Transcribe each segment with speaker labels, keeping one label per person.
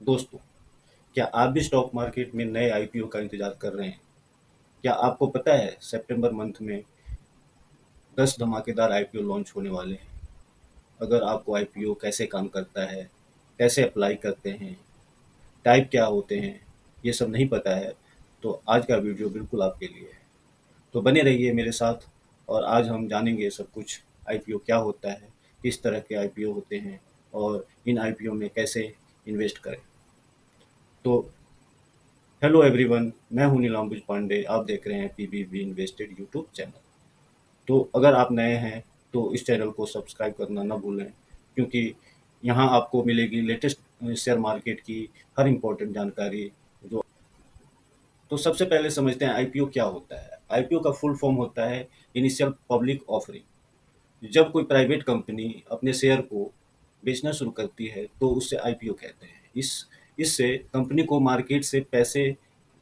Speaker 1: दोस्तों, क्या आप भी स्टॉक मार्केट में नए आईपीओ का इंतजार कर रहे हैं? क्या आपको पता है सितंबर मंथ में 10 धमाकेदार आईपीओ लॉन्च होने वाले हैं? अगर आपको आईपीओ कैसे काम करता है, कैसे अप्लाई करते हैं, टाइप क्या होते हैं, ये सब नहीं पता है, तो आज का वीडियो बिल्कुल आपके लिए है। तो बने रहिए मेरे साथ और आज हम जानेंगे सब कुछ। आईपीओ क्या होता है, किस तरह के आईपीओ होते हैं और इन आईपीओ में कैसे इन्वेस्ट करें। तो हेलो एवरीवन, मैं हूं नीलांबुज पांडे। आप देख रहे हैं पीबीबी इन्वेस्टेड यूट्यूब चैनल। तो अगर आप नए हैं तो इस चैनल को सब्सक्राइब करना ना भूलें, क्योंकि यहाँ आपको मिलेगी लेटेस्ट शेयर मार्केट की हर इम्पोर्टेंट जानकारी। जो तो सबसे पहले समझते हैं आईपीओ क्या होता है। आईपीओ का फुल फॉर्म होता है इनिशियल पब्लिक ऑफरिंग। जब कोई प्राइवेट कंपनी अपने शेयर को बेचना शुरू करती है तो उससे आईपीओ कहते हैं। इससे कंपनी को मार्केट से पैसे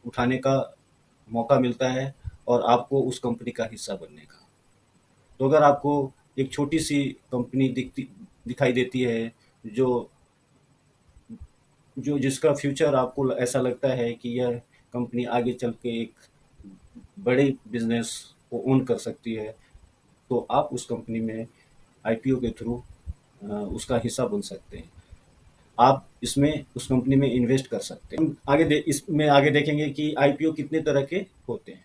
Speaker 1: उठाने का मौका मिलता है और आपको उस कंपनी का हिस्सा बनने का। तो अगर आपको एक छोटी सी कंपनी दिखाई देती है, जो जो जिसका फ्यूचर आपको ऐसा लगता है कि यह कंपनी आगे चल के एक बड़े बिजनेस को ओन कर सकती है, तो आप उस कंपनी में आईपीओ के थ्रू उसका हिस्सा बन सकते हैं। आप इसमें उस कंपनी में इन्वेस्ट कर सकते हैं। हम इसमें आगे देखेंगे कि आईपीओ कितने तरह के होते हैं।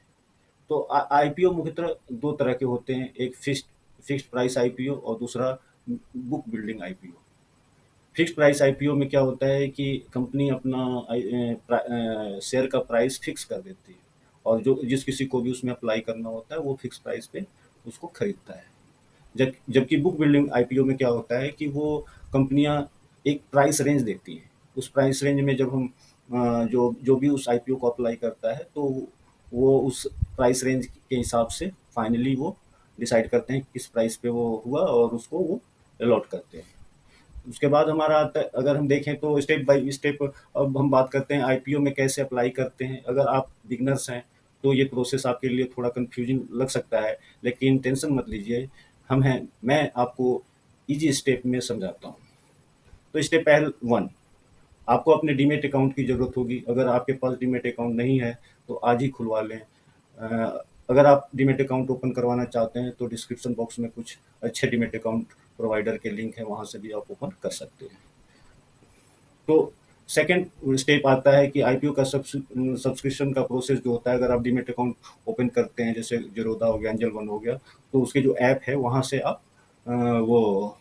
Speaker 1: तो आईपीओ मुख्यतः दो तरह के होते हैं, एक फिक्स्ड प्राइस आईपीओ और दूसरा book building IPO. Fixed price IPO में क्या होता है कि कंपनी अपना शेयर का प्राइस फिक्स कर देती है और जो जिस किसी को भी उसमें अप्लाई करना होता है वो फिक्स प्राइस पे उसको खरीदता है। जबकि बुक बिल्डिंग आईपीओ में क्या होता है कि वो कंपनियां एक प्राइस रेंज देती हैं। उस प्राइस रेंज में जब हम जो जो भी उस आईपीओ को अप्लाई करता है, तो वो उस प्राइस रेंज के हिसाब से फाइनली वो डिसाइड करते हैं किस प्राइस पे वो हुआ और उसको वो अलॉट करते हैं। उसके बाद हमारा आता है, अगर हम देखें तो स्टेप बाय स्टेप अब हम बात करते हैं आईपीओ में कैसे अप्लाई करते हैं। अगर आप बिगनर्स हैं तो ये प्रोसेस आपके लिए थोड़ा कंफ्यूजिंग लग सकता है, लेकिन टेंशन मत लीजिए। मैं आपको इजी स्टेप में समझाता हूँ। तो स्टेप पहल वन, आपको अपने डीमेट अकाउंट की ज़रूरत होगी। अगर आपके पास डीमेट अकाउंट नहीं है तो आज ही खुलवा लें। अगर आप डीमेट अकाउंट ओपन करवाना चाहते हैं तो डिस्क्रिप्शन बॉक्स में कुछ अच्छे डीमेट अकाउंट प्रोवाइडर के लिंक है, वहाँ से भी आप ओपन कर सकते हैं। तो सेकंड स्टेप आता है कि आईपीओ का सब्सक्रिप्शन का प्रोसेस जो होता है। अगर आप डीमेट अकाउंट ओपन करते हैं, जैसे जीरोधा हो गया, एंजल वन हो गया, तो उसके जो ऐप है वहाँ से आप वो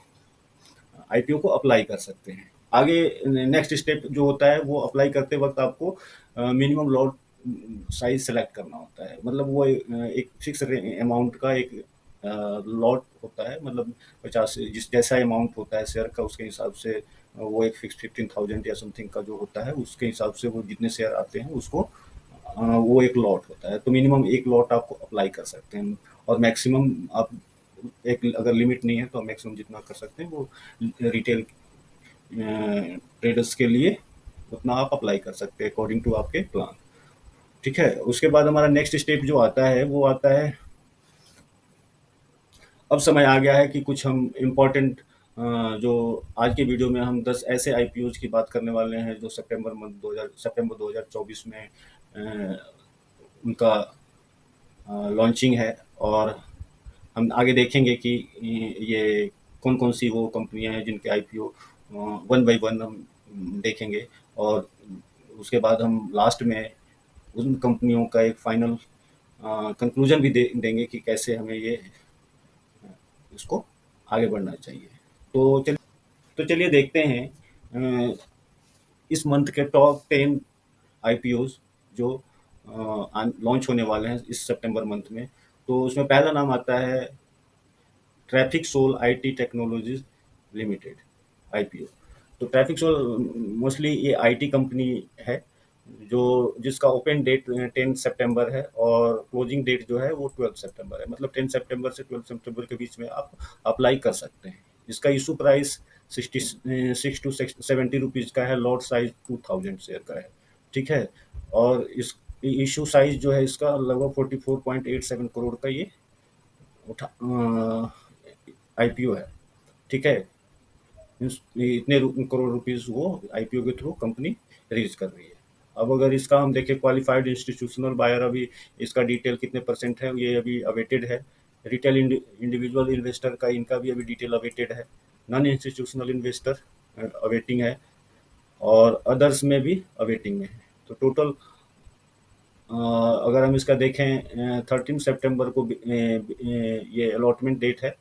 Speaker 1: आईपीओ को अप्लाई कर सकते हैं। आगे नेक्स्ट स्टेप जो होता है, वो अप्लाई करते वक्त आपको मिनिमम लॉट साइज सेलेक्ट करना होता है। मतलब वो एक फिक्स अमाउंट का एक लॉट होता है। मतलब 50 जिस जैसा अमाउंट होता है शेयर का, उसके हिसाब से वो एक फिक्स 15,000 या समथिंग का जो होता है, उसके हिसाब से वो जितने शेयर आते हैं उसको वो एक लॉट होता है। तो मिनिमम एक लॉट आपको अप्लाई कर सकते हैं और मैक्सिमम आप एक, अगर लिमिट नहीं है तो मैक्सिमम जितना कर सकते हैं वो रिटेल ट्रेडर्स के लिए उतना आप अप्लाई कर सकते हैं अकॉर्डिंग टू आपके प्लान। ठीक है। उसके बाद हमारा नेक्स्ट स्टेप जो आता है वो आता है, अब समय आ गया है कि कुछ हम इम्पोर्टेंट जो आज के वीडियो में हम 10 ऐसे आईपीओज की बात करने वाले हैं जो सितंबर 2024 में उनका लॉन्चिंग है। और हम आगे देखेंगे कि ये कौन कौन सी वो कंपनियां हैं जिनके आईपीओ वन बाय वन हम देखेंगे। और उसके बाद हम लास्ट में उन कंपनियों का एक फाइनल कंक्लूजन भी देंगे कि कैसे हमें ये इसको आगे बढ़ना चाहिए। तो चलिए देखते हैं इस मंथ के टॉप 10 आईपीओज जो लॉन्च होने वाले हैं इस सितंबर मंथ में। तो उसमें पहला नाम आता है traffic sol IT technologies limited IPO. तो ट्रैफिक सोल मोस्टली ये आईटी कंपनी है, जो जिसका ओपन डेट 10 सितंबर है और क्लोजिंग डेट जो है वो 12 सितंबर है। मतलब 10 सितंबर से 12 सितंबर के बीच में आप अप्लाई कर सकते हैं। इसका इशू प्राइस 60 to 70 रुपीज़ का है। लॉट साइज 2000 शेयर का है। ठीक है। और इस इशू साइज जो है इसका लगभग 44.87 करोड़ का ये उठा आईपीओ है। ठीक है। इतने करोड़ रुपीस वो आईपीओ के थ्रू कंपनी रेज कर रही है। अब अगर इसका हम देखें क्वालिफाइड इंस्टीट्यूशनल बायर, अभी इसका डिटेल कितने परसेंट है ये अभी अवेटेड है। रिटेल इंडिविजुअल इन्वेस्टर का इनका भी अभी डिटेल अवेटेड है। नॉन इंस्टीट्यूशनल इन्वेस्टर अवेटिंग है, और अदर्स में भी अवेटिंग में है। तो टोटल अगर हम इसका देखें 13 सितंबर को ये अलॉटमेंट डेट है।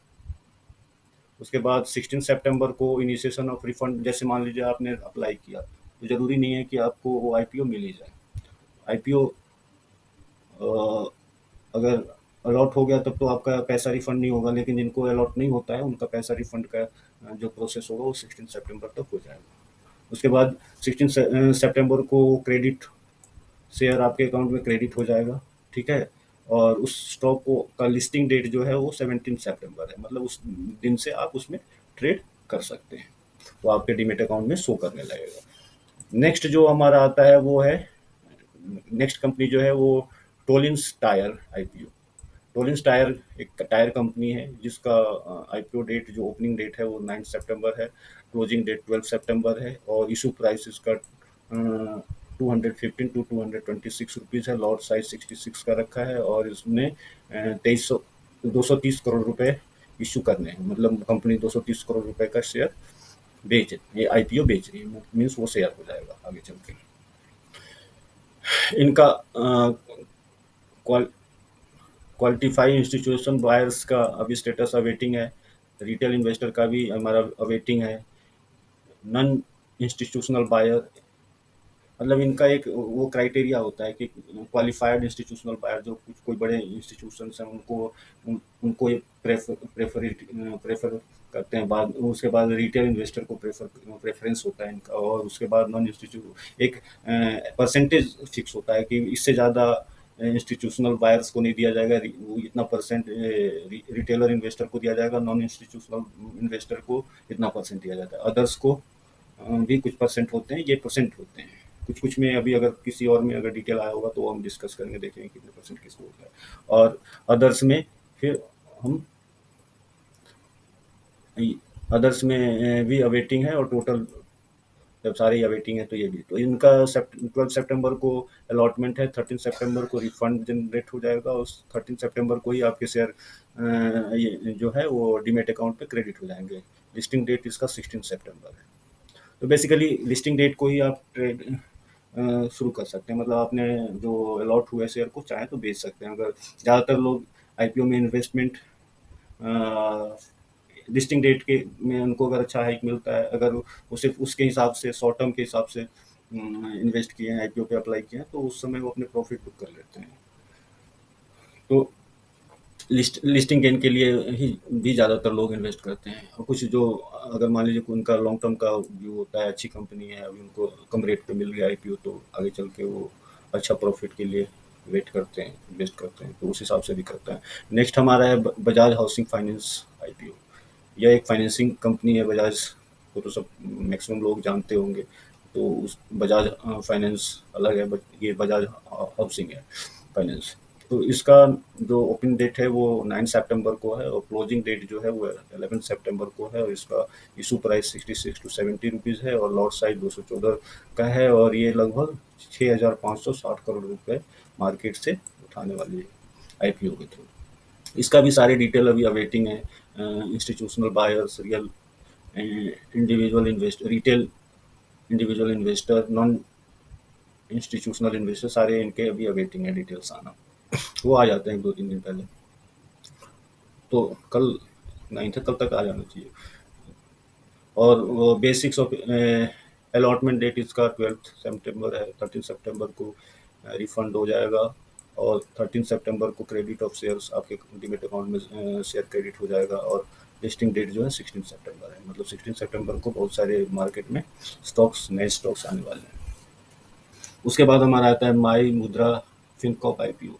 Speaker 1: उसके बाद 16 सितंबर को इनिशिएशन ऑफ रिफंड, जैसे मान लीजिए आपने अप्लाई किया तो ज़रूरी नहीं है कि आपको वो आईपीओ मिल ही जाए। आईपीओ अगर अलॉट हो गया तब तो आपका पैसा रिफंड नहीं होगा, लेकिन जिनको अलॉट नहीं होता है उनका पैसा रिफंड का जो प्रोसेस होगा वो 16 सितंबर तक हो जाएगा। उसके बाद 16 सितंबर को क्रेडिट शेयर आपके अकाउंट में क्रेडिट हो जाएगा, ठीक है। और उस स्टॉक को का लिस्टिंग डेट जो है वो 17 सितंबर है, मतलब उस दिन से आप उसमें ट्रेड कर सकते हैं, तो आपके डीमेट अकाउंट में शो करने लगेगा। नेक्स्ट जो हमारा आता है वो है, नेक्स्ट कंपनी जो है वो टोलिंस टायर आईपीओ। टोलिंस टायर एक टायर कंपनी है जिसका आईपीओ डेट जो ओपनिंग डेट है वो 9 सितंबर है, क्लोजिंग डेट 12 सितंबर है, और इशू प्राइस इसका 215 टू 226 है। लॉट साइज 66 का रखा है, और इसने 230 करोड़ रुपए इशू करने हैं, मतलब कंपनी 230 करोड़ रुपए का शेयर बेच ये आईपीओ बेच रही है, मीन्स वो शेयर हो जाएगा आगे चल के। इनका क्वालिफाइड इंस्टीट्यूशन बायर्स का अभी स्टेटस अवेटिंग है, रिटेल इन्वेस्टर का भी हमारा अवेटिंग है। नॉन इंस्टीट्यूशनल बायर, मतलब इनका एक वो क्राइटेरिया होता है कि क्वालिफाइड इंस्टीट्यूशनल बायर जो कुछ कोई बड़े इंस्टीट्यूशंस हैं उनको ये प्रेफर करते हैं। बाद उसके बाद रिटेल इन्वेस्टर को प्रेफरेंस होता है इनका, और उसके बाद नॉन इंस्टीट्यूट एक परसेंटेज फिक्स होता है कि इससे ज़्यादा इंस्टीट्यूशनल बायर्स को नहीं दिया जाएगा, वो इतना परसेंट रिटेलर इन्वेस्टर को दिया जाएगा, नॉन इंस्टीट्यूशनल इन्वेस्टर को इतना परसेंट दिया जाता है, अदर्स को भी कुछ परसेंट होते हैं, ये परसेंट होते हैं। कुछ कुछ में अभी अगर किसी और में अगर डिटेल आया होगा तो हम डिस्कस करेंगे, देखेंगे कितने परसेंट किसको होता है। और अदर्स में फिर हम अदर्स में भी अवेटिंग है, और टोटल जब सारे अवेटिंग है तो ये भी, तो इनका 12 सितंबर को अलॉटमेंट है, 13 सितंबर को रिफंड जनरेट हो जाएगा, और 13 सितंबर को ही आपके शेयर ये जो है वो डीमेट अकाउंट पे क्रेडिट हो जाएंगे। लिस्टिंग डेट इसका 16 सितंबर है। तो बेसिकली लिस्टिंग डेट को ही आप ट्रेड शुरू कर सकते हैं, मतलब आपने जो अलॉट हुए शेयर को चाहे तो बेच सकते हैं। अगर ज़्यादातर लोग आईपीओ में इन्वेस्टमेंट लिस्टिंग डेट के में उनको अगर अच्छा हाइक मिलता है, अगर वो सिर्फ उसके हिसाब से शॉर्ट टर्म के हिसाब से इन्वेस्ट किए हैं, आईपीओ पे अप्लाई किए हैं, तो उस समय वो अपने प्रॉफिट बुक कर लेते हैं। तो लिस्टिंग गेन के लिए ही भी ज़्यादातर लोग इन्वेस्ट करते हैं, और कुछ जो अगर मान लीजिए कि उनका लॉन्ग टर्म का व्यू होता है, अच्छी कंपनी है, अभी उनको कम रेट पे मिल गया आईपीओ, तो आगे चल के वो अच्छा प्रॉफिट के लिए वेट करते हैं, इन्वेस्ट करते हैं, तो उस हिसाब से भी करता है। नेक्स्ट हमारा है बजाज हाउसिंग फाइनेंस आईपीओ। यह एक फाइनेंसिंग कंपनी है, बजाज को तो सब मैक्सिमम लोग जानते होंगे। तो उस बजाज फाइनेंस अलग है, बट ये बजाज हाउसिंग है फाइनेंस। तो इसका जो ओपनिंग डेट है वो 9 सितंबर को है, और क्लोजिंग डेट जो है वो 11 सितंबर को है, और इसका इशू प्राइस 66 टू 70 रुपीज़ है, और लॉट साइज 214 का है, और ये लगभग 6,560 करोड़ रुपए मार्केट से उठाने वाली है आईपीओ के थ्रू। इसका भी सारे डिटेल अभी अवेटिंग है। Institutional buyers, real individual investor, retail individual investor, non institutional investor, सारे इनके अभी अवेटिंग है डिटेल्स आना। वो आ जाते हैं 2-3 दिन पहले, तो कल 9 कल तक आ जाना चाहिए। और वो बेसिक्स ऑफ अलॉटमेंट डेट इसका 12 सितंबर है, 13 सितंबर को रिफंड हो जाएगा, और 13 सितंबर को क्रेडिट ऑफ शेयर्स आपके डीमेट अकाउंट में शेयर क्रेडिट हो जाएगा, और लिस्टिंग डेट जो है 16 सितंबर है, मतलब 16 सितंबर को बहुत सारे मार्केट में नए स्टॉक्स आने वाले हैं। उसके बाद हमारा आता है माई मुद्रा फिनकॉप आईपीओ।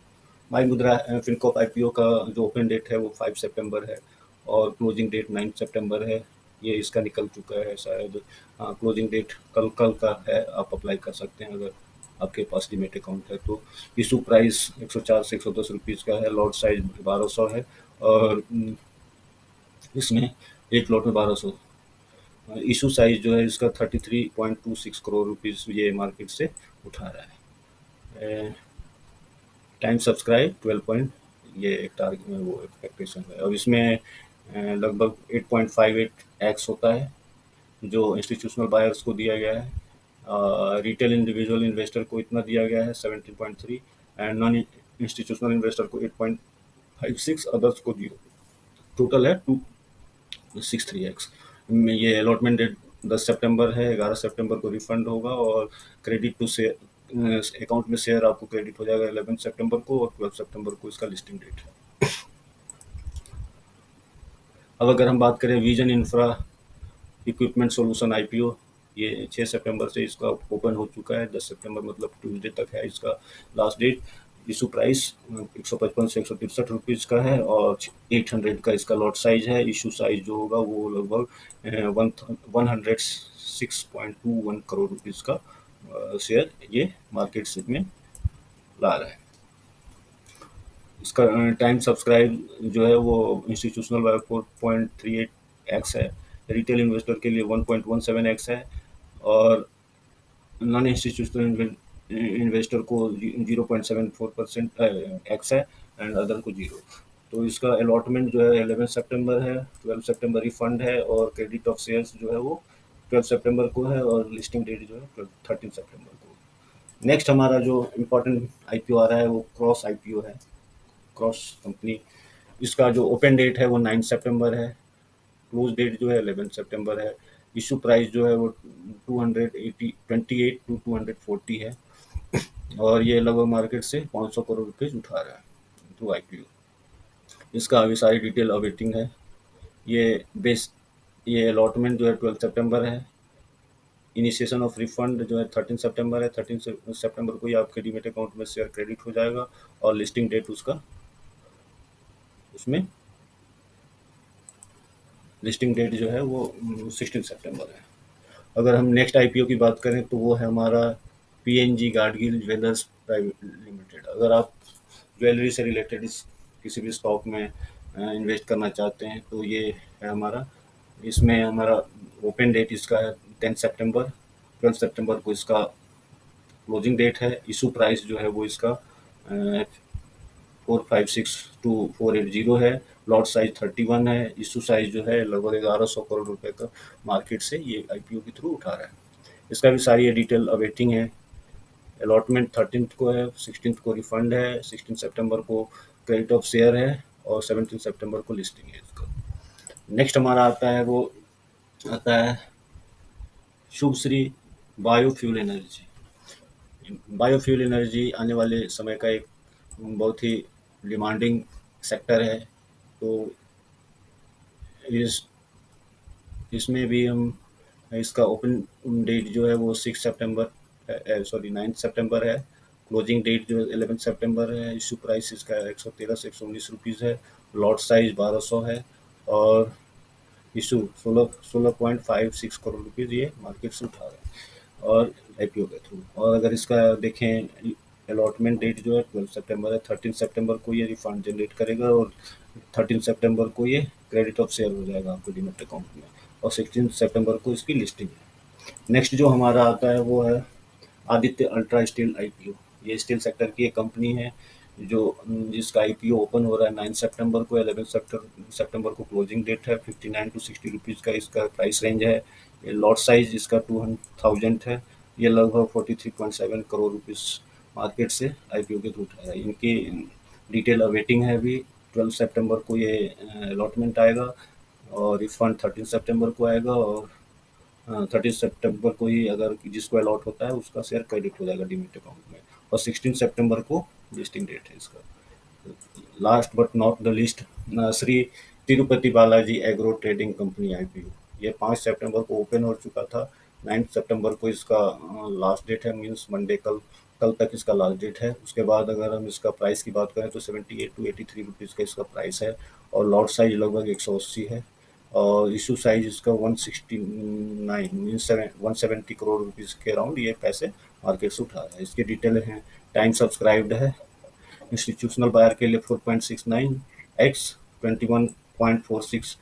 Speaker 1: माई मुद्रा फिनकॉप आईपीओ का जो ओपन डेट है वो 5 सितंबर है, और क्लोजिंग डेट 9 सितंबर है। ये इसका निकल चुका है शायद, हाँ क्लोजिंग डेट कल कल का है, आप अप्लाई कर सकते हैं अगर आपके पास डीमेट अकाउंट है तो। इशू प्राइस 104 से 110 रुपीज़ का है, लॉट साइज 1200 है, और इसमें एक लॉट में 1200 इशू साइज जो है इसका 33.26 करोड़ रुपीज़ ये मार्केट से उठा रहा है। टाइम सब्सक्राइब 12 पॉइंट, ये एक टारगेट में वो एक्सपेक्टेशन है, और इसमें लगभग 8.58x होता है जो इंस्टीट्यूशनल बायर्स को दिया गया है। रिटेल इंडिविजुअल इन्वेस्टर को इतना दिया गया है 17.3, एंड नॉन इंस्टीट्यूशनल इन्वेस्टर को 8.56, अदर्स को 0। टोटल है 263x। ये अलॉटमेंट डेट 10 सितंबर है, 11 सितंबर को रिफंड होगा, और क्रेडिट टू से अकाउंट में शेयर आपको क्रेडिट हो जाएगा 11 सितंबर को, और 12 सितंबर को इसका लिस्टिंग डेट है। अब अगर हम बात करें vision infra equipment solution IPO, ये 6 सितंबर से इसका ओपन हो चुका है। 10 सितंबर मतलब ट्यूसडे तक है इसका लास्ट डेट। इशू प्राइस 155 से 163 रुपीज़ का है, और 800 का इसका लॉट साइज है। इशू साइज जो होगा वो लगभग 106.21 करोड़ रुपीज़ का शेयर ये मार्केट से में ला रहा है। इसका टाइम सब्सक्राइब जो है वो इंस्टीट्यूशनल बाय 4.38x है, रिटेल इन्वेस्टर के लिए 1.17x है, और नॉन इंस्टीट्यूशनल इन्वेस्टर को 0.74% एक्स है, एंड अदर को 0। तो इसका अलॉटमेंट जो है 11 सितंबर है, 12 सितंबर रिफंड है, और क्रेडिट ऑफ शेयर्स जो है वो 12 सितंबर को है, और लिस्टिंग डेट जो है 13 सितंबर को। नेक्स्ट हमारा जो इम्पोर्टेंट आईपीओ आ रहा है वो क्रॉस आईपीओ है, क्रॉस कंपनी। इसका जो ओपन डेट है वो 9 सितंबर है, क्लोज डेट जो है 11 सितंबर है। इशू प्राइस जो है वो 280 टू 240 है, और ये लगभग मार्केट से 500 करोड़ रुपये उठा रहा है थ्रू आईपीओ। इसका अभी सारी डिटेल अवेटिंग है। ये बेस ये अलॉटमेंट जो है 12 सितंबर है, इनिशिएशन ऑफ रिफंड जो है 13 सितंबर है। 13 सितंबर को ही आपके डीमेट अकाउंट में शेयर क्रेडिट हो जाएगा, और लिस्टिंग डेट उसका उसमें लिस्टिंग डेट जो है वो 16 सितंबर है। अगर हम नेक्स्ट आईपीओ की बात करें तो वो है हमारा PNG Gadgil jewellers private limited. अगर आप ज्वेलरी से रिलेटेड इस किसी भी स्टॉक में इन्वेस्ट करना चाहते हैं तो ये है हमारा। इसमें हमारा ओपन डेट इसका है 10 सितंबर, 12 सितंबर को इसका क्लोजिंग डेट है। इशू प्राइस जो है वो इसका 456 to 480 है। लॉट साइज 31 है। इशू साइज जो है लगभग 1100 करोड़ रुपए का मार्केट से ये आईपीओ के थ्रू उठा रहा है। इसका भी सारी डिटेल अवेटिंग है। अलॉटमेंट 13 को है, 16 को रिफंड है, 16 सितंबर को क्रेडिट ऑफ शेयर है, और 17 सितंबर को लिस्टिंग है इसका। नेक्स्ट हमारा आता है Shubh Shri biofuel energy. Biofuel energy आने वाले समय का एक बहुत ही डिमांडिंग सेक्टर है। तो इस इसमें भी हम इसका ओपन डेट जो है वो 9 सितंबर है। क्लोजिंग डेट जो है 11 सितंबर है। इशू प्राइस इसका 113 से 119 रुपीज़ है। लॉट साइज 1200 है, और इशू 16.56 करोड़ रुपीज़ ये मार्केट से उठा रहे हैं, और आईपीओ के थ्रू। और अगर इसका देखें अलॉटमेंट डेट जो है 12 सितंबर है। 13 सितंबर को ये रिफंड जनरेट करेगा, और 13 सितंबर को ये क्रेडिट ऑफ शेयर हो जाएगा आपको डीमेट अकाउंट में, और 16 सितंबर को इसकी लिस्टिंग है। नेक्स्ट जो हमारा आता है वो है आदित्य अल्ट्रा स्टील आईपीओ। ये स्टील सेक्टर की एक कंपनी है जो जिसका आईपीओ ओपन हो रहा है 9 सितंबर को। 11 सितंबर को क्लोजिंग डेट है। 59 to 60 रुपीज़ का इसका प्राइस रेंज है। ये लॉट साइज इसका 200,000 है। ये लगभग 43.7 करोड़ रुपीज़ मार्केट से आईपीओ के थ्रू उठाया है। इनकी डिटेल अवेटिंग है अभी। 12 सितंबर को ये अलॉटमेंट आएगा, और रिफंड 13 सितंबर को आएगा, और 30 सितंबर को ही अगर जिसको अलॉट होता है उसका शेयर क्रेडिट हो जाएगा डीमेट अकाउंट में, और 16 सितंबर को लिस्टिंग डेट है इसका। Last but not the least, Shri Tirupati Balaji agro trading company IPO. ये 5 सितंबर को ओपन हो चुका था। 9 सितंबर को इसका लास्ट डेट है, मीन्स मंडे कल कल तक इसका लास्ट डेट है। उसके बाद अगर हम इसका प्राइस की बात करें तो 78 to 83 रुपीज़ का इसका प्राइस है, और लॉट साइज लगभग 180 है, और इशू साइज इसका 169 मीन्स 170 करोड़ रुपीज़ के अराउंड ये पैसे मार्केट से उठा रहा है। इसकी डिटेल हैं। टाइम सब्सक्राइब्ड है। इंस्टीट्यूशनल बायर के लिए 4.69x, 21.46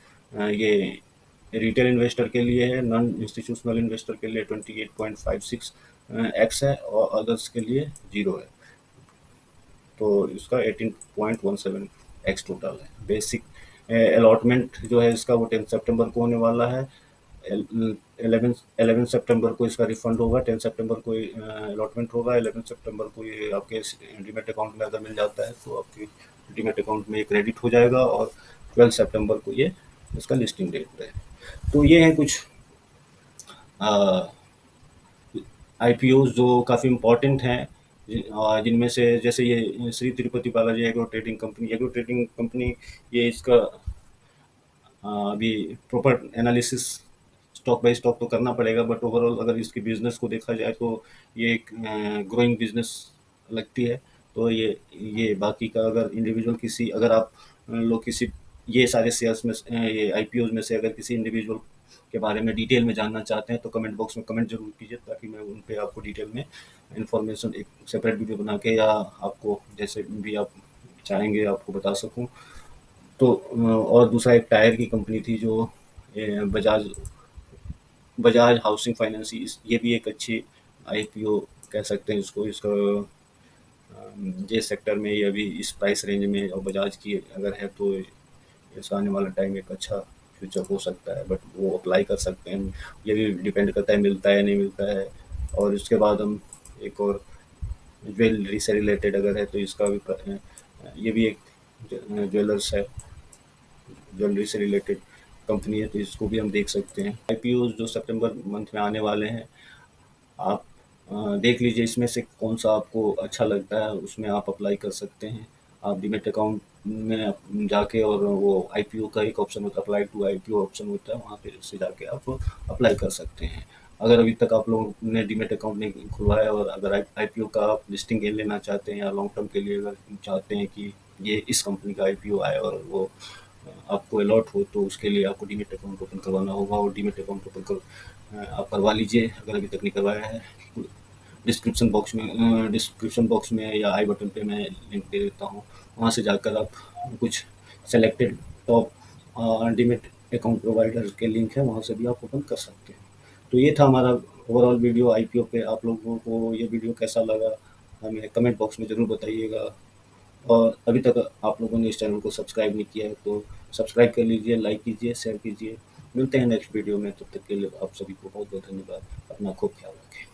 Speaker 1: ये रिटेल इन्वेस्टर के लिए है, नॉन इंस्टीट्यूशनल इन्वेस्टर के लिए 28.56 एक्स है और अदर्स के लिए 0 है। तो इसका 18.17 एक्स टोटल है। बेसिक अलॉटमेंट जो है इसका वो 10 सितंबर को होने वाला है। 11 सितंबर को इसका रिफंड होगा, 10 सितंबर को अलॉटमेंट होगा, 11 सितंबर को ये आपके डीमेट अकाउंट में अगर मिल जाता है तो आपके डीमेट अकाउंट में ये क्रेडिट हो जाएगा और 12 सितंबर को ये इसका लिस्टिंग डेट है। तो ये है कुछ आईपीओज जो काफ़ी इम्पोर्टेंट हैं, जिनमें से जैसे ये Shri Tirupati Balaji agro trading company, ये इसका अभी proper analysis stock by stock तो करना पड़ेगा, बट ओवरऑल अगर इसके बिजनेस को देखा जाए तो ये एक ग्रोइंग बिजनेस लगती है। तो ये बाकी का अगर इंडिविजुअल किसी अगर आप लोग किसी ये सारे शेयर्स में ये आईपीओज में से अगर किसी इंडिविजुअल के बारे में डिटेल में जानना चाहते हैं तो कमेंट बॉक्स में कमेंट जरूर कीजिए, ताकि मैं उन पे आपको डिटेल में इंफॉर्मेशन एक सेपरेट वीडियो बना के या आपको जैसे भी आप चाहेंगे आपको बता सकूं। तो और दूसरा एक टायर की कंपनी थी जो बजाज बजाज हाउसिंग फाइनेंस, ये भी एक अच्छी आईपीओ कह सकते हैं इसको। इसका ये सेक्टर में ये अभी इस प्राइस रेंज में और बजाज की अगर है तो इसका आने वाला टाइम एक अच्छा फ्यूचर हो सकता है, बट वो अप्लाई कर सकते हैं। ये भी डिपेंड करता है मिलता है नहीं मिलता है। और उसके बाद हम एक और ज्वेलरी से रिलेटेड अगर है तो इसका भी ये भी एक ज्वेलर्स है, ज्वेलरी से रिलेटेड कंपनी है, तो इसको भी हम देख सकते हैं। आईपीओ जो सितंबर मंथ में आने वाले हैं, आप देख लीजिए इसमें से कौन सा आपको अच्छा लगता है, उसमें आप अप्लाई कर सकते हैं। आप डीमेट अकाउंट में जाके और वो आईपीओ का एक ऑप्शन होता है, अप्लाई टू आईपीओ ऑप्शन होता है, वहाँ पे से जाके आप अप्लाई कर सकते हैं। अगर अभी तक आप लोगों ने डीमेट अकाउंट नहीं खुलवाया और अगर आईपीओ का आप लिस्टिंग गेन लेना चाहते हैं या लॉन्ग टर्म के लिए अगर चाहते हैं कि ये इस कंपनी का आईपीओ आए और वो आपको अलॉट हो, तो उसके लिए आपको डीमेट अकाउंट ओपन करवाना होगा और डीमेट अकाउंट ओपन आप करवा लीजिए अगर अभी तक नहीं करवाया है। डिस्क्रिप्शन बॉक्स में या आई बटन पे मैं लिंक दे देता हूँ, वहाँ से जाकर आप कुछ selected top demat account provider के लिंक है, वहाँ से भी आप ओपन कर सकते हैं। तो ये था हमारा ओवरऑल वीडियो आईपीओ पे। आप लोगों को ये वीडियो कैसा लगा हमें कमेंट बॉक्स में ज़रूर बताइएगा। और अभी तक आप लोगों ने इस चैनल को सब्सक्राइब नहीं किया है तो सब्सक्राइब कर लीजिए, लाइक कीजिए, शेयर कीजिए। मिलते हैं नेक्स्ट वीडियो में, तब तक के लिए आप सभी को बहुत बहुत धन्यवाद। अपना खूब ख्याल रखें।